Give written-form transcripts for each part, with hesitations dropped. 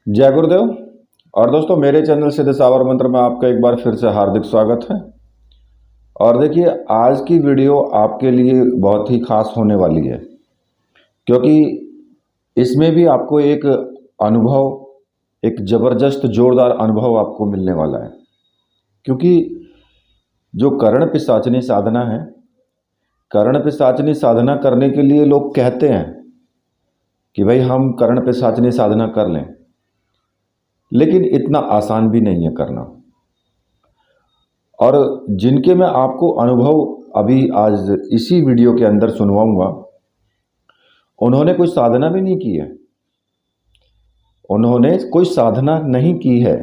जय गुरुदेव। और दोस्तों, मेरे चैनल सिद्ध सावर मंत्र में आपका एक बार फिर से हार्दिक स्वागत है। और देखिए, आज की वीडियो आपके लिए बहुत ही खास होने वाली है, क्योंकि इसमें भी आपको एक अनुभव, एक ज़बरदस्त जोरदार अनुभव आपको मिलने वाला है। क्योंकि जो कर्ण पिशाचनी साधना है, कर्ण पिशाचनी साधना करने के लिए लोग कहते हैं कि भाई हम कर्ण पिशाचनी साधना कर लें, लेकिन इतना आसान भी नहीं है करना। और जिनके मैं आपको अनुभव अभी आज इसी वीडियो के अंदर सुनवाऊंगा, उन्होंने कोई साधना भी नहीं की है, उन्होंने कोई साधना नहीं की है,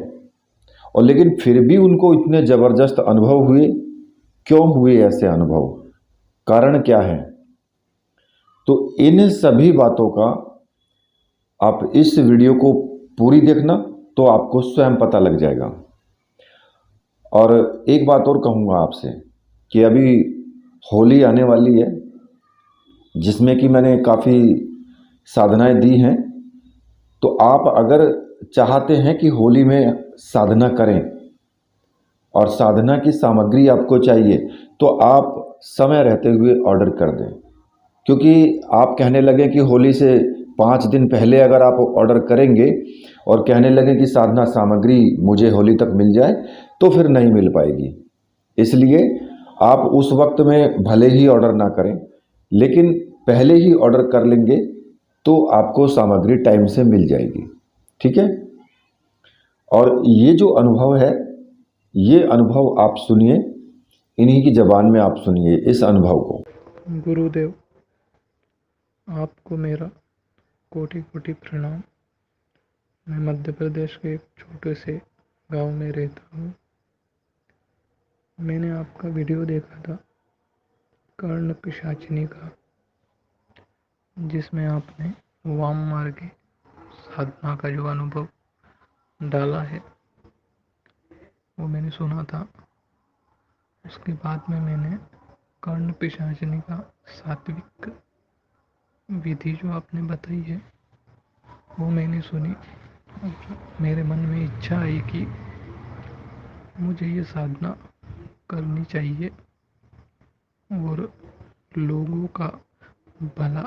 और लेकिन फिर भी उनको इतने ज़बरदस्त अनुभव हुए। क्यों हुए ऐसे अनुभव? कारण क्या है? तो इन सभी बातों का आप इस वीडियो को पूरी देखना, तो आपको स्वयं पता लग जाएगा। और एक बात और कहूँगा आपसे कि अभी होली आने वाली है, जिसमें कि मैंने काफ़ी साधनाएं दी हैं। तो आप अगर चाहते हैं कि होली में साधना करें और साधना की सामग्री आपको चाहिए, तो आप समय रहते हुए ऑर्डर कर दें। क्योंकि आप कहने लगे कि होली से 5 दिन पहले अगर आप ऑर्डर करेंगे और कहने लगे कि साधना सामग्री मुझे होली तक मिल जाए, तो फिर नहीं मिल पाएगी। इसलिए आप उस वक्त में भले ही ऑर्डर ना करें, लेकिन पहले ही ऑर्डर कर लेंगे तो आपको सामग्री टाइम से मिल जाएगी। ठीक है? और ये जो अनुभव है, ये अनुभव आप सुनिए, इन्हीं की ज़बान में आप सुनिए इस अनुभव को। गुरुदेव, आपको मेरा कोटि कोटि प्रणाम। मैं मध्य प्रदेश के एक छोटे से गांव में रहता हूँ। मैंने आपका वीडियो देखा था कर्ण पिशाचिनी का, जिसमें आपने वाम मार्गी साधना का जो अनुभव डाला है वो मैंने सुना था। उसके बाद में मैंने कर्ण पिशाचिनी का सात्विक विधि जो आपने बताई है वो मैंने सुनी, और मेरे मन में इच्छा आई कि मुझे ये साधना करनी चाहिए और लोगों का भला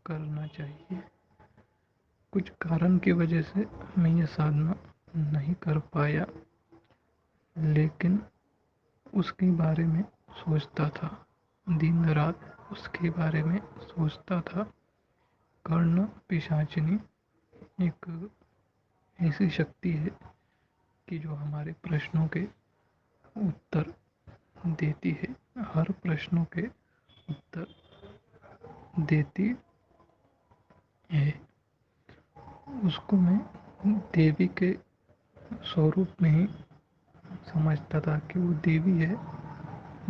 करना चाहिए। कुछ कारण की वजह से मैं ये साधना नहीं कर पाया, लेकिन उसके बारे में सोचता था, दिन रात उसके बारे में सोचता था। कर्ण पिशाचिनी एक ऐसी शक्ति है कि जो हमारे प्रश्नों के उत्तर देती है, हर प्रश्नों के उत्तर देती है। उसको मैं देवी के स्वरूप में ही समझता था कि वो देवी है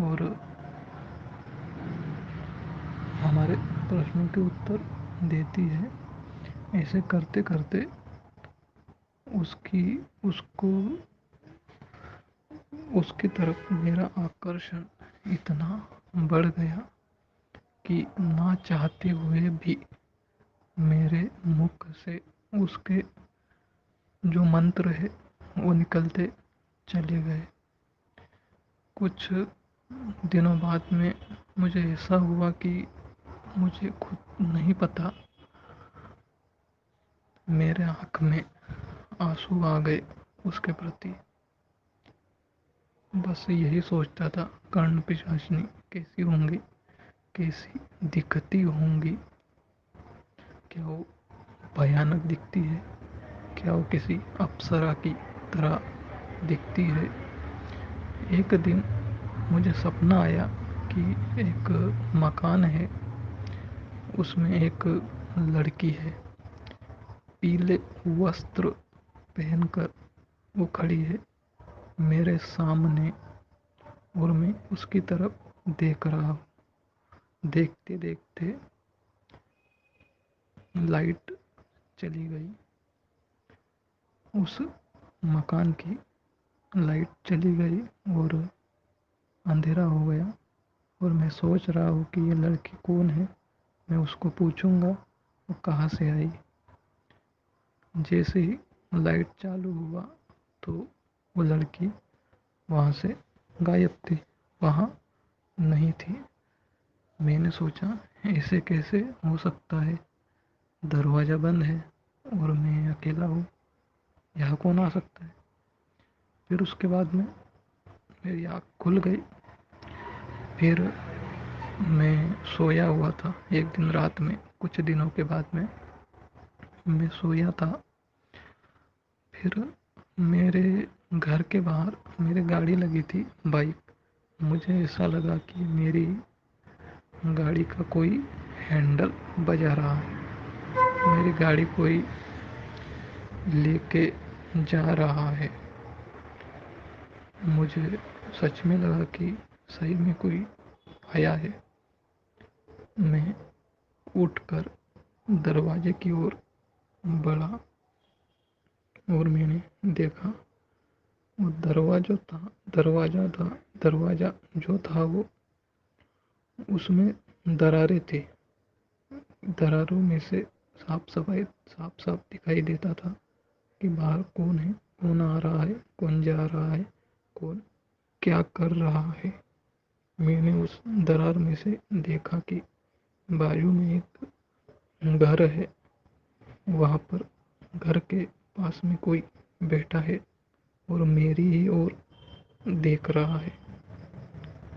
और हमारे प्रश्नों के उत्तर देती है। ऐसे करते करते उसकी उसको उसकी तरफ मेरा आकर्षण इतना बढ़ गया कि ना चाहते हुए भी मेरे मुख से उसके जो मंत्र है वो निकलते चले गए। कुछ दिनों बाद में मुझे ऐसा हुआ कि मुझे खुद नहीं पता, मेरे आँख में आंसू आ गए उसके प्रति। बस यही सोचता था, कर्ण पिशाचिनी कैसी होंगी, कैसी दिखती होंगी, क्या वो भयानक दिखती है, क्या वो किसी अप्सरा की तरह दिखती है। एक दिन मुझे सपना आया कि एक मकान है, उसमें एक लड़की है, पीले वस्त्र पहनकर वो खड़ी है मेरे सामने, और मैं उसकी तरफ देख रहा हूँ। देखते देखते लाइट चली गई, उस मकान की लाइट चली गई और अंधेरा हो गया। और मैं सोच रहा हूँ कि ये लड़की कौन है, मैं उसको पूछूंगा वो कहाँ से आई। जैसे ही लाइट चालू हुआ तो वो लड़की वहाँ से गायब थी, वहाँ नहीं थी। मैंने सोचा ऐसे कैसे हो सकता है, दरवाज़ा बंद है और मैं अकेला हूँ, यहाँ कौन आ सकता है। फिर उसके बाद में मेरी आँख खुल गई। फिर मैं सोया हुआ था एक दिन रात में, कुछ दिनों के बाद में मैं सोया था। फिर मेरे घर के बाहर मेरी गाड़ी लगी थी, बाइक। मुझे ऐसा लगा कि मेरी गाड़ी का कोई हैंडल बजा रहा है, मेरी गाड़ी कोई लेके जा रहा है। मुझे सच में लगा कि सही में कोई आया है। मैं उठकर दरवाजे की ओर बढ़ा और मैंने देखा वो दरवाजा जो था वो, उसमें दरारें थी। दरारों में से साफ साफ दिखाई देता था कि बाहर कौन है, कौन आ रहा है, कौन जा रहा है, कौन क्या कर रहा है। मैंने उस दरार में से देखा कि बाजू में एक घर है, वहाँ पर घर के पास में कोई बैठा है और मेरी ही ओर देख रहा है।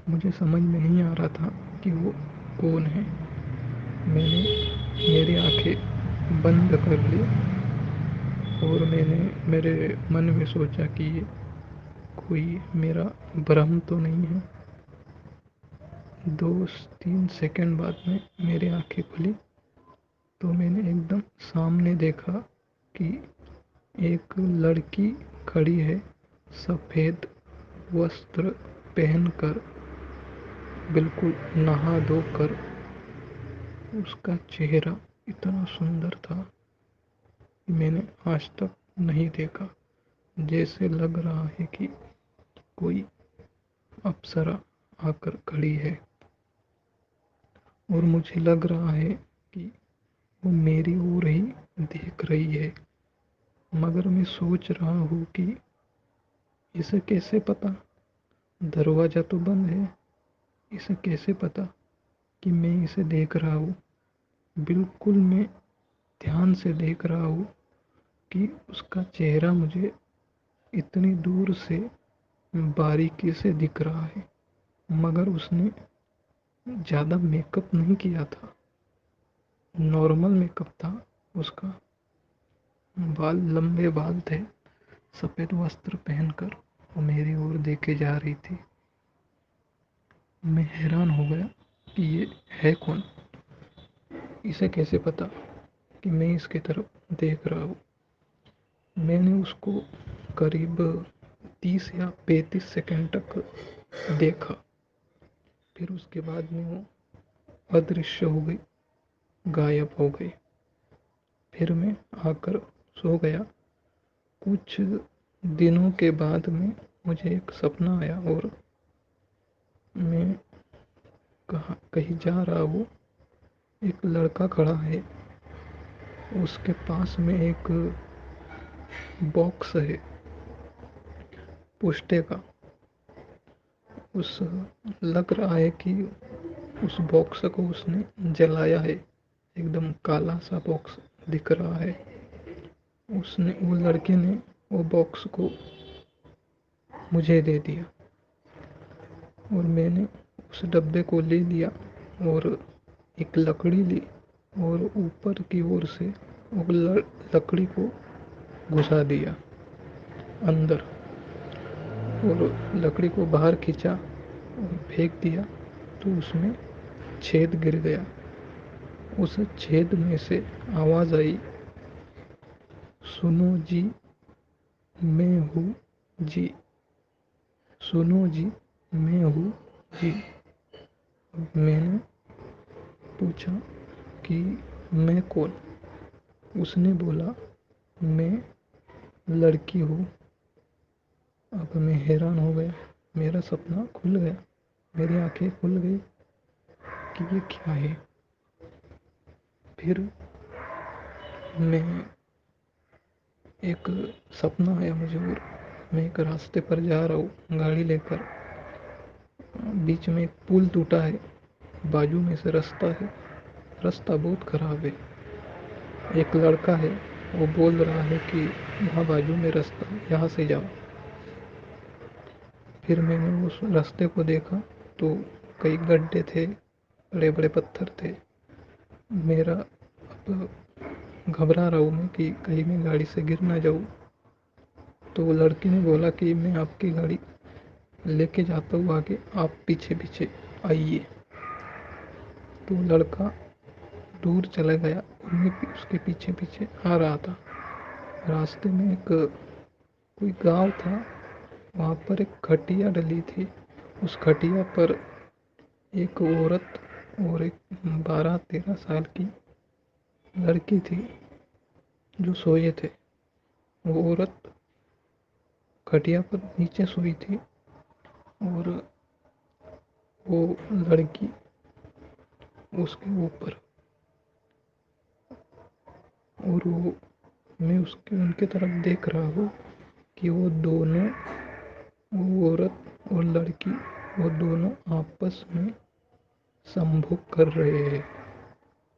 मुझे समझ में नहीं आ रहा था कि वो कौन है। मैंने मेरी आंखें बंद कर ली और मैंने मेरे मन में सोचा कि ये कोई मेरा भ्रम तो नहीं है। 2-3 सेकंड बाद में मेरी आंखें खुली तो मैंने एकदम सामने देखा कि एक लड़की खड़ी है, सफ़ेद वस्त्र पहनकर, बिल्कुल नहा धोकर। उसका चेहरा इतना सुंदर था कि मैंने आज तक नहीं देखा। जैसे लग रहा है कि कोई अप्सरा आकर खड़ी है और मुझे लग रहा है कि वो मेरी ओर ही देख रही है। मगर मैं सोच रहा हूँ कि इसे कैसे पता, दरवाज़ा तो बंद है, इसे कैसे पता कि मैं इसे देख रहा हूँ। बिल्कुल मैं ध्यान से देख रहा हूँ कि उसका चेहरा मुझे इतनी दूर से बारीकी से दिख रहा है। मगर उसने ज़्यादा मेकअप नहीं किया था, नॉर्मल मेकअप था उसका। बाल लंबे बाल थे, सफ़ेद वस्त्र पहनकर वो मेरी ओर देखे जा रही थी। मैं हैरान हो गया कि ये है कौन, इसे कैसे पता कि मैं इसकी तरफ देख रहा हूँ। मैंने उसको करीब 30 या 35 सेकंड तक देखा। फिर उसके बाद में वो अदृश्य हो गई, गायब हो गई। फिर मैं आकर सो गया। कुछ दिनों के बाद में मुझे एक सपना आया और मैं कहीं जा रहा हूँ। एक लड़का खड़ा है, उसके पास में एक बॉक्स है पुष्टे का। उस लग रहा है कि उस बॉक्स को उसने जलाया है, एकदम काला सा बॉक्स दिख रहा है। वो लड़के ने वो बॉक्स को मुझे दे दिया और मैंने उस डब्बे को ले लिया और एक लकड़ी ली और ऊपर की ओर से वो लकड़ी को घुसा दिया अंदर और लकड़ी को बाहर खींचा और फेंक दिया तो उसमें छेद गिर गया। उस छेद में से आवाज़ आई, सुनो जी, मैं हूँ जी, सुनो जी, मैं हूँ जी। मैंने पूछा कि मैं कौन। उसने बोला, मैं लड़की हूँ। अब मैं हैरान हो गया, मेरा सपना खुल गया, मेरी आंखें खुल गई कि ये क्या है। फिर मैं एक सपना आया मुझे और मैं एक रास्ते पर जा रहा हूँ गाड़ी लेकर। बीच में एक पुल टूटा है, बाजू में से रास्ता है, रास्ता बहुत खराब है। एक लड़का है, वो बोल रहा है कि यहाँ बाजू में रास्ता है, यहाँ से जाओ। फिर मैंने उस रास्ते को देखा तो कई गड्ढे थे, बड़े बड़े पत्थर थे। मेरा अब घबरा रहा हूँ मैं कि कहीं मैं गाड़ी से गिर ना जाऊँ। तो वो लड़की ने बोला कि मैं आपकी गाड़ी लेके जाता हूँ आगे, आप पीछे पीछे आइए। तो वो लड़का दूर चला गया और मैं उसके पीछे पीछे आ रहा था। रास्ते में एक कोई गांव था, वहाँ पर एक खटिया डली थी। उस खटिया पर एक औरत और एक 12-13 साल की लड़की थी जो सोए थे। वो औरत खटिया पर नीचे सोई थी और वो लड़की उसके ऊपर। और वो मैं उसके उनके तरफ देख रहा हूँ कि वो दोनों, वो औरत और लड़की, वो दोनों आपस में संभोग कर रहे हैं।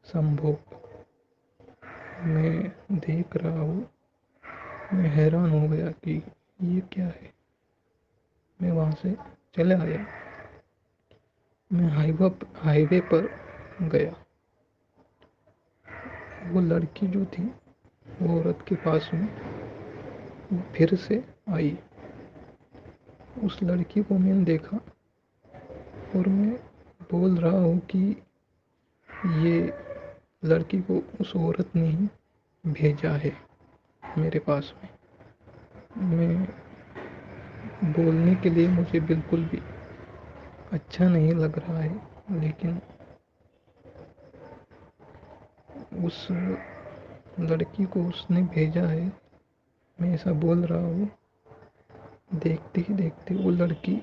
संभोग मैं देख रहा हूँ, मैं हैरान हो गया कि ये क्या है। मैं वहाँ से चले आया। मैं हाईवे पर गया। वो लड़की जो थी वो औरत के पास में वो फिर से आई। उस लड़की को मैंने देखा और मैं बोल रहा हूँ कि ये लड़की को उस औरत ने ही भेजा है मेरे पास में। मैं बोलने के लिए मुझे बिल्कुल भी अच्छा नहीं लग रहा है, लेकिन उस लड़की को उसने भेजा है, मैं ऐसा बोल रहा हूँ। देखते ही देखते वो लड़की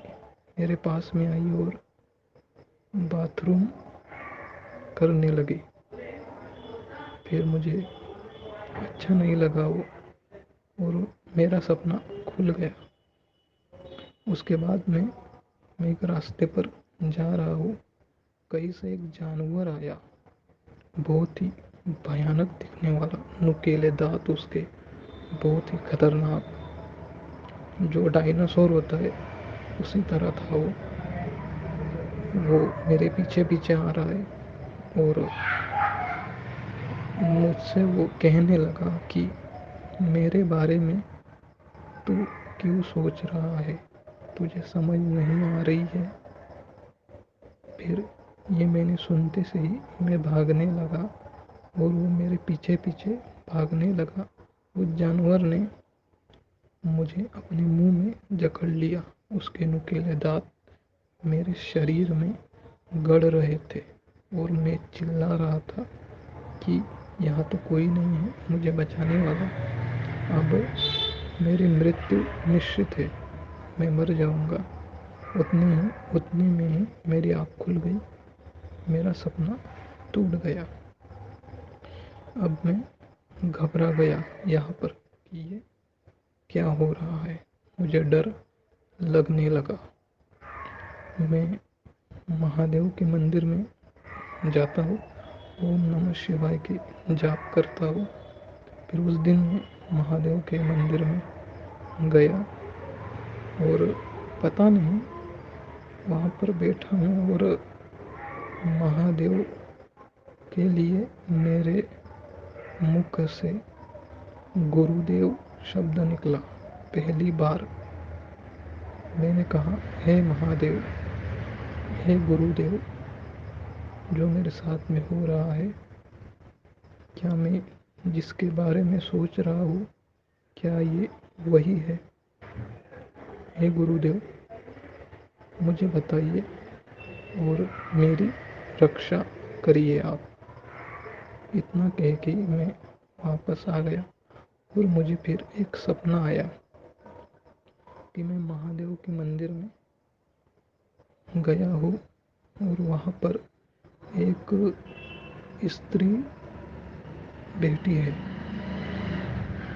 मेरे पास में आई और बाथरूम करने लगी। फिर मुझे अच्छा नहीं लगा वो और मेरा सपना खुल गया। उसके बाद मैं एक रास्ते पर जा रहा हूँ। कहीं से एक जानवर आया, बहुत ही भयानक दिखने वाला, नुकीले दांत उसके, बहुत ही खतरनाक, जो डायनासोर होता है उसी तरह था वो। मेरे पीछे पीछे आ रहा है और मुझसे वो कहने लगा कि मेरे बारे में तू क्यों सोच रहा है, तुझे समझ नहीं आ रही है। फिर ये मैंने सुनते से ही मैं भागने लगा और वो मेरे पीछे पीछे भागने लगा। उस जानवर ने मुझे अपने मुंह में जकड़ लिया। उसके नुकीले दांत मेरे शरीर में गड़ रहे थे और मैं चिल्ला रहा था कि यहाँ तो कोई नहीं है मुझे बचाने वाला। अब मेरी मृत्यु निश्चित है, मैं मर जाऊंगा। उतने में ही मेरी आँख खुल गई, मेरा सपना टूट गया। अब मैं घबरा गया यहाँ पर कि ये क्या हो रहा है। मुझे डर लगने लगा। मैं महादेव के मंदिर में जाता हूँ, ओम नमः शिवाय की जाप करता हूँ। फिर उस दिन मैं महादेव के मंदिर में गया और पता नहीं, वहाँ पर बैठा हूँ और महादेव के लिए मेरे मुख से गुरुदेव शब्द निकला। पहली बार मैंने कहा, हे महादेव, हे गुरुदेव, जो मेरे साथ में हो रहा है, क्या मैं जिसके बारे में सोच रहा हूँ, क्या ये वही है? हे गुरुदेव, मुझे बताइए और मेरी रक्षा करिए आप। इतना कह के मैं वापस आ गया और मुझे फिर एक सपना आया कि मैं महादेव के मंदिर में गया हूँ और वहाँ पर एक स्त्री बैठी है।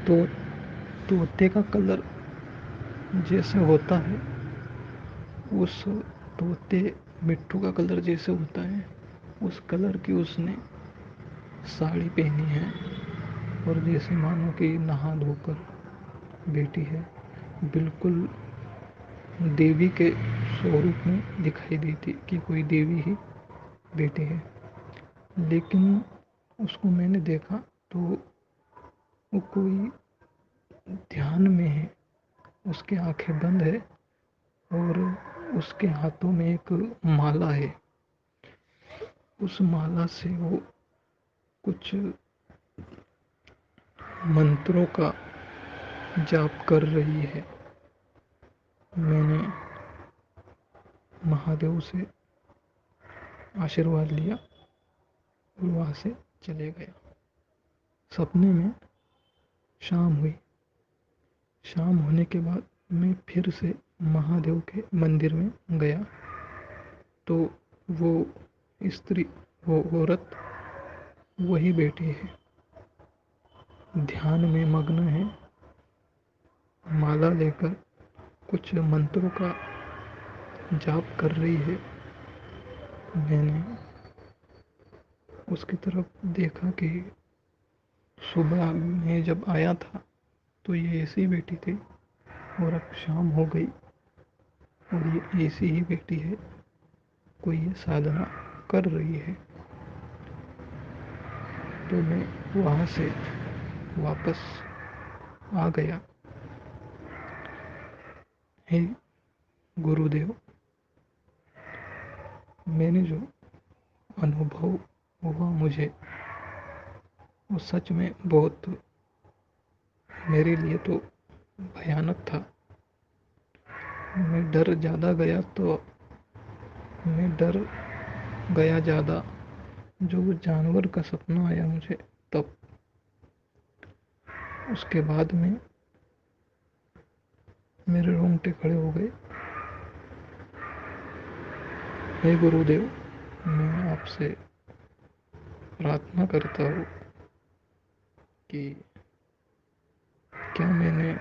तो तोते का कलर जैसे होता है, उस तोते मिट्टू का कलर जैसे होता है, उस कलर की उसने साड़ी पहनी है और जैसे मानो कि नहा धोकर बेटी है, बिल्कुल देवी के स्वरूप में दिखाई देती कि कोई देवी ही बेटी है। लेकिन उसको मैंने देखा तो वो कोई ध्यान में है, उसकी आंखें बंद है और उसके हाथों में एक माला है। उस माला से वो कुछ मंत्रों का जाप कर रही है। मैंने महादेव से आशीर्वाद लिया और वहाँ से चले गया। सपने में शाम हुई। शाम होने के बाद मैं फिर से महादेव के मंदिर में गया तो वो स्त्री, वो औरत वही बैठी है, ध्यान में मग्न है, माला लेकर कुछ मंत्रों का जाप कर रही है। मैंने उसकी तरफ देखा कि सुबह में जब आया था तो ये ऐसी बैठी थी और अब शाम हो गई और ये ऐसी ही बैठी है, कोई ये साधना कर रही है। तो मैं वहाँ से वापस आ गया। हे गुरुदेव, मैंने जो अनुभव हुआ मुझे, वो सच में बहुत मेरे लिए तो भयानक था। मैं डर ज़्यादा गया तो मैं डर गया ज़्यादा। जो वो जानवर का सपना आया मुझे तब, उसके बाद में मेरे रोंगटे खड़े हो गए। हे गुरुदेव, मैं आपसे प्रार्थना करता हूँ कि क्या मैंने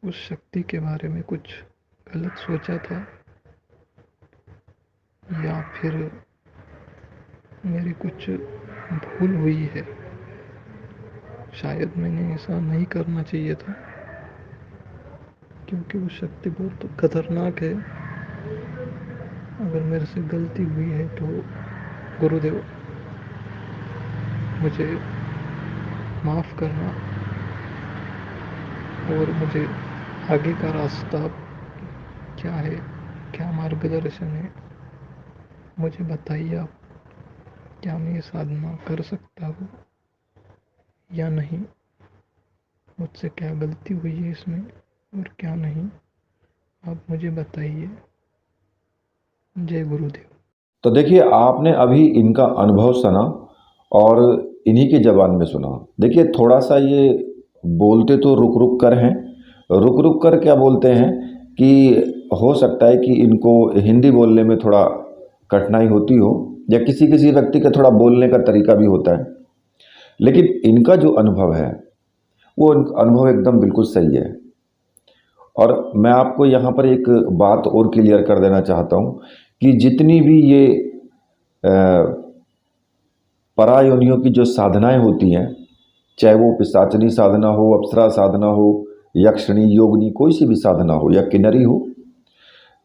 उस शक्ति के बारे में कुछ गलत सोचा था या फिर मेरी कुछ भूल हुई है। शायद मैंने ऐसा नहीं करना चाहिए था क्योंकि वो शक्ति बहुत खतरनाक है। अगर मेरे से गलती हुई है तो गुरुदेव मुझे माफ़ करना और मुझे आगे का रास्ता क्या है, क्या मार्गदर्शन है, मुझे बताइए आप। क्या मैं ये साधना कर सकता हूँ या नहीं? मुझसे क्या गलती हुई है इसमें और क्या नहीं, आप मुझे बताइए। जय गुरुदेव। तो देखिए, आपने अभी इनका अनुभव सुना और इन्हीं की ज़बान में सुना। देखिए, थोड़ा सा ये बोलते तो रुक रुक कर हैं। रुक रुक कर क्या बोलते हैं कि हो सकता है कि इनको हिंदी बोलने में थोड़ा कठिनाई होती हो या किसी किसी व्यक्ति का थोड़ा बोलने का तरीका भी होता है, लेकिन इनका जो अनुभव है वो अनुभव एकदम बिल्कुल सही है। और मैं आपको यहाँ पर एक बात और क्लियर कर देना चाहता हूँ कि जितनी भी ये परायोनियों की जो साधनाएं होती हैं, चाहे वो पिशाचनी साधना हो, अप्सरा साधना हो, यक्षिणी, योगिनी, कोई सी भी साधना हो या किन्नरी हो,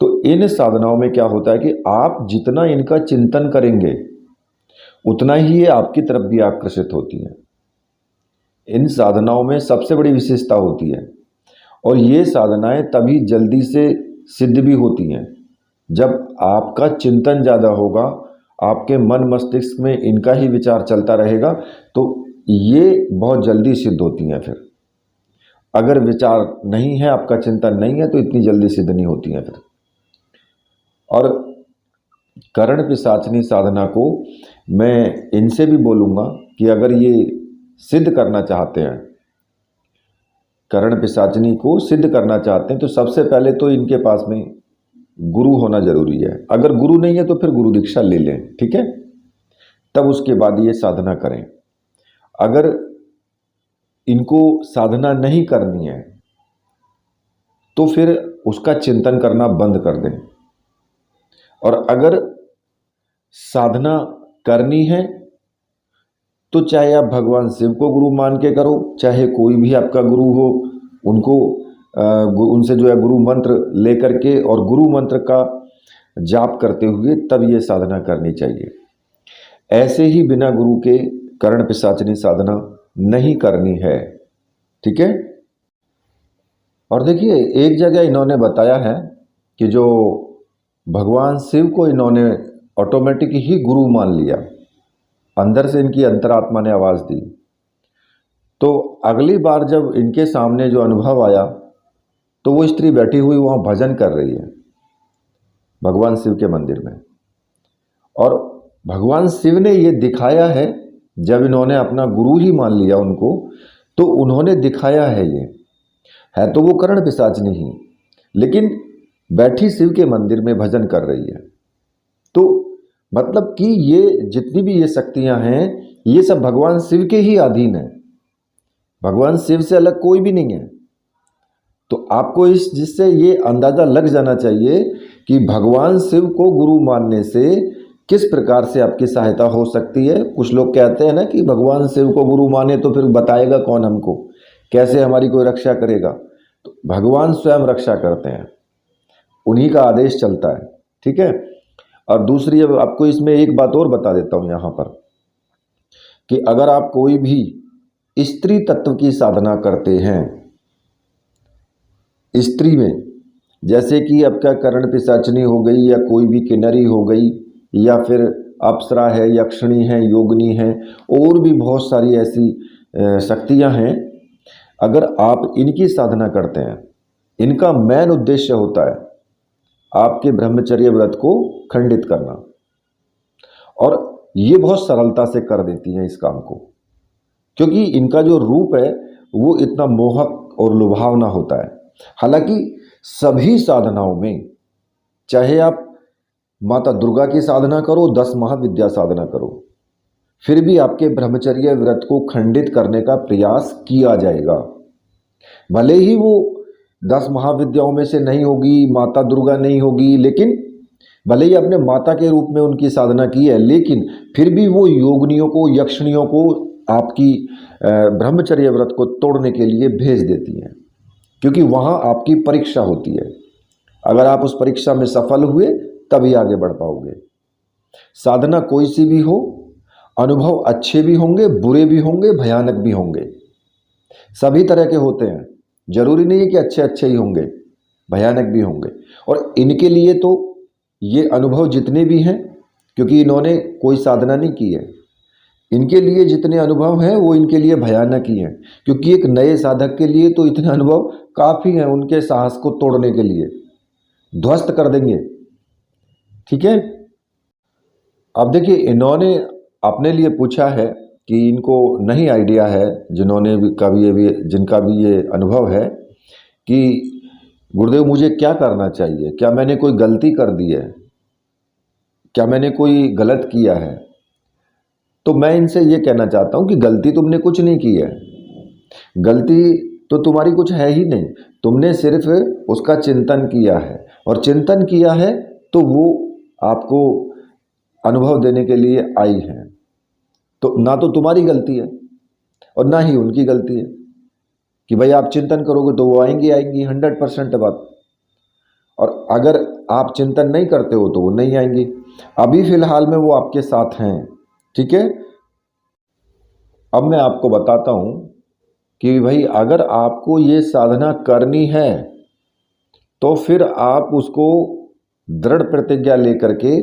तो इन साधनाओं में क्या होता है कि आप जितना इनका चिंतन करेंगे उतना ही ये आपकी तरफ भी आकर्षित होती हैं। इन साधनाओं में सबसे बड़ी विशेषता होती है और ये साधनाएं तभी जल्दी से सिद्ध भी होती हैं जब आपका चिंतन ज़्यादा होगा, आपके मन मस्तिष्क में इनका ही विचार चलता रहेगा, तो ये बहुत जल्दी सिद्ध होती हैं। फिर अगर विचार नहीं है, आपका चिंतन नहीं है, तो इतनी जल्दी सिद्ध नहीं होती हैं फिर। और करण पिशाचनी साधना को मैं इनसे भी बोलूँगा कि अगर ये सिद्ध करना चाहते हैं, करण पिशाचनी को सिद्ध करना चाहते हैं, तो सबसे पहले तो इनके पास में गुरु होना जरूरी है। अगर गुरु नहीं है तो फिर गुरु दीक्षा ले लें, ठीक है, तब उसके बाद ये साधना करें। अगर इनको साधना नहीं करनी है तो फिर उसका चिंतन करना बंद कर दें। और अगर साधना करनी है तो चाहे आप भगवान शिव को गुरु मान के करो, चाहे कोई भी आपका गुरु हो, उनको उनसे जो है गुरु मंत्र लेकर के और गुरु मंत्र का जाप करते हुए तब ये साधना करनी चाहिए। ऐसे ही बिना गुरु के करण पिशाचनी साधना नहीं करनी है। ठीक है। और देखिए एक जगह इन्होंने बताया है कि जो भगवान शिव को इन्होंने ऑटोमेटिक ही गुरु मान लिया, अंदर से इनकी अंतरात्मा ने आवाज़ दी। तो अगली बार जब इनके सामने जो अनुभव आया तो वो स्त्री बैठी हुई वहाँ भजन कर रही है भगवान शिव के मंदिर में, और भगवान शिव ने ये दिखाया है, जब इन्होंने अपना गुरु ही मान लिया उनको, तो उन्होंने दिखाया है ये है तो वो करण पिशाचनी ही, लेकिन बैठी शिव के मंदिर में भजन कर रही है। तो मतलब कि ये जितनी भी ये शक्तियां हैं ये सब भगवान शिव के ही अधीन है, भगवान शिव से अलग कोई भी नहीं है। तो आपको इस जिससे ये अंदाज़ा लग जाना चाहिए कि भगवान शिव को गुरु मानने से किस प्रकार से आपकी सहायता हो सकती है। कुछ लोग कहते हैं ना कि भगवान शिव को गुरु माने तो फिर बताएगा कौन हमको, कैसे हमारी कोई रक्षा करेगा। तो भगवान स्वयं रक्षा करते हैं, उन्हीं का आदेश चलता है। ठीक है। और दूसरी, अब आपको इसमें एक बात और बता देता हूँ यहाँ पर कि अगर आप कोई भी स्त्री तत्व की साधना करते हैं, स्त्री में जैसे कि आपका करण पिशाचनी हो गई या कोई भी किन्नरी हो गई या फिर अप्सरा है, यक्षिणी है, योगिनी है, और भी बहुत सारी ऐसी शक्तियाँ हैं, अगर आप इनकी साधना करते हैं, इनका मेन उद्देश्य होता है आपके ब्रह्मचर्य व्रत को खंडित करना, और ये बहुत सरलता से कर देती हैं इस काम को, क्योंकि इनका जो रूप है वो इतना मोहक और लुभावना होता है। हालांकि सभी साधनाओं में, चाहे आप माता दुर्गा की साधना करो, 10 महाविद्या साधना करो, फिर भी आपके ब्रह्मचर्य व्रत को खंडित करने का प्रयास किया जाएगा। भले ही वो 10 महाविद्याओं में से नहीं होगी, माता दुर्गा नहीं होगी, लेकिन भले ही आपने माता के रूप में उनकी साधना की है, लेकिन फिर भी वो योगिनियों को, यक्षिणियों को आपकी ब्रह्मचर्य व्रत को तोड़ने के लिए भेज देती हैं, क्योंकि वहाँ आपकी परीक्षा होती है। अगर आप उस परीक्षा में सफल हुए तभी आगे बढ़ पाओगे। साधना कोई सी भी हो, अनुभव अच्छे भी होंगे, बुरे भी होंगे, भयानक भी होंगे, सभी तरह के होते हैं। जरूरी नहीं है कि अच्छे अच्छे ही होंगे, भयानक भी होंगे। और इनके लिए तो ये अनुभव जितने भी हैं, क्योंकि इन्होंने कोई साधना नहीं की है, इनके लिए जितने अनुभव हैं वो इनके लिए भयानक ही हैं, क्योंकि एक नए साधक के लिए तो इतने अनुभव काफ़ी हैं उनके साहस को तोड़ने के लिए, ध्वस्त कर देंगे। ठीक है। अब देखिए इन्होंने अपने लिए पूछा है कि इनको नहीं आइडिया है, जिन्होंने भी जिनका भी ये अनुभव है कि गुरुदेव मुझे क्या करना चाहिए, क्या मैंने कोई गलती कर दी है, क्या मैंने कोई गलत किया है। तो मैं इनसे ये कहना चाहता हूँ कि गलती तुमने कुछ नहीं की है, गलती तो तुम्हारी कुछ है ही नहीं, तुमने सिर्फ उसका चिंतन किया है, और चिंतन किया है तो वो आपको अनुभव देने के लिए आई है। तो ना तो तुम्हारी गलती है और ना ही उनकी गलती है कि भाई आप चिंतन करोगे तो वो आएंगी 100% बात, और अगर आप चिंतन नहीं करते हो तो वो नहीं आएंगी। अभी फ़िलहाल में वो आपके साथ हैं। ठीक है। अब मैं आपको बताता हूँ कि भाई अगर आपको ये साधना करनी है तो फिर आप उसको दृढ़ प्रतिज्ञा लेकर के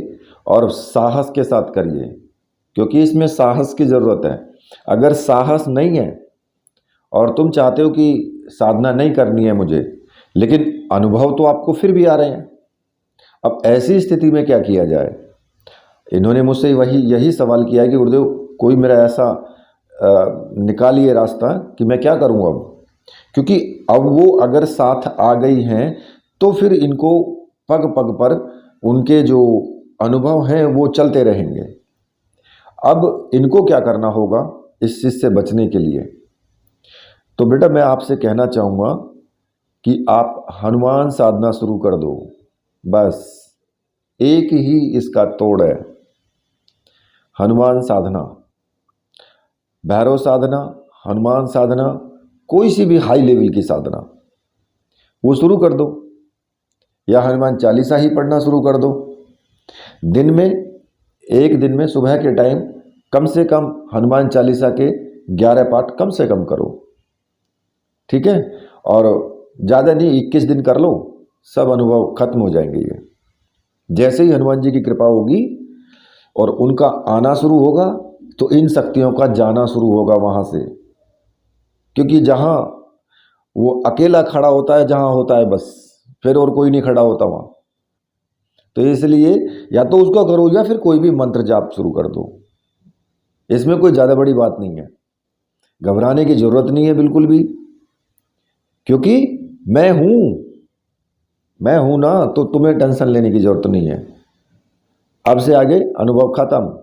और साहस के साथ करिए, क्योंकि इसमें साहस की ज़रूरत है। अगर साहस नहीं है और तुम चाहते हो कि साधना नहीं करनी है मुझे, लेकिन अनुभव तो आपको फिर भी आ रहे हैं, अब ऐसी स्थिति में क्या किया जाए। इन्होंने मुझसे यही सवाल किया है कि गुरुदेव कोई मेरा ऐसा निकालिए रास्ता कि मैं क्या करूं अब, क्योंकि अब वो अगर साथ आ गई हैं तो फिर इनको पग पग पर उनके जो अनुभव हैं वो चलते रहेंगे। अब इनको क्या करना होगा इस चीज़ से बचने के लिए। तो बेटा मैं आपसे कहना चाहूँगा कि आप हनुमान साधना शुरू कर दो, बस एक ही इसका तोड़ है, हनुमान साधना, भैरव साधना, हनुमान साधना, कोई सी भी हाई लेवल की साधना वो शुरू कर दो, या हनुमान चालीसा ही पढ़ना शुरू कर दो। दिन में, एक दिन में सुबह के टाइम कम से कम हनुमान चालीसा के 11 पाठ कम से कम करो, ठीक है। और ज़्यादा नहीं, 21 दिन कर लो, सब अनुभव खत्म हो जाएंगे। ये जैसे ही हनुमान जी की कृपा होगी और उनका आना शुरू होगा तो इन शक्तियों का जाना शुरू होगा वहाँ से, क्योंकि जहाँ वो अकेला खड़ा होता है, जहाँ होता है बस, फिर और कोई नहीं खड़ा होता वहाँ। तो इसलिए या तो उसको करो या फिर कोई भी मंत्र जाप शुरू कर दो, इसमें कोई ज़्यादा बड़ी बात नहीं है, घबराने की ज़रूरत नहीं है बिल्कुल भी, क्योंकि मैं हूँ ना, तो तुम्हें टेंशन लेने की ज़रूरत नहीं है। अब से आगे अनुभव खत्म,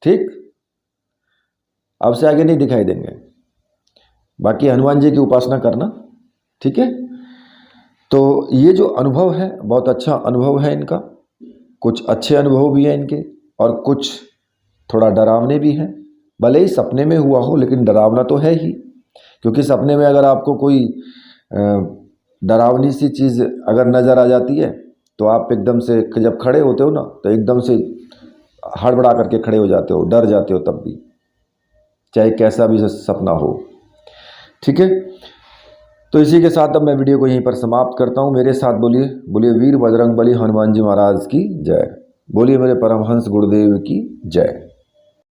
ठीक, अब से आगे नहीं दिखाई देंगे। बाकी हनुमान जी की उपासना करना, ठीक है। तो ये जो अनुभव है बहुत अच्छा अनुभव है इनका, कुछ अच्छे अनुभव भी हैं इनके और कुछ थोड़ा डरावने भी हैं। भले ही सपने में हुआ हो लेकिन डरावना तो है ही, क्योंकि सपने में अगर आपको कोई डरावनी सी चीज़ अगर नज़र आ जाती है तो आप एकदम से जब खड़े होते हो ना तो एकदम से हड़बड़ा करके खड़े हो जाते हो, डर जाते हो तब भी, चाहे कैसा भी सपना हो, ठीक है। तो इसी के साथ अब मैं वीडियो को यहीं पर समाप्त करता हूँ। मेरे साथ बोलिए, बोलिए वीर बजरंगबली हनुमान जी महाराज की जय, बोलिए मेरे परमहंस गुरुदेव की जय।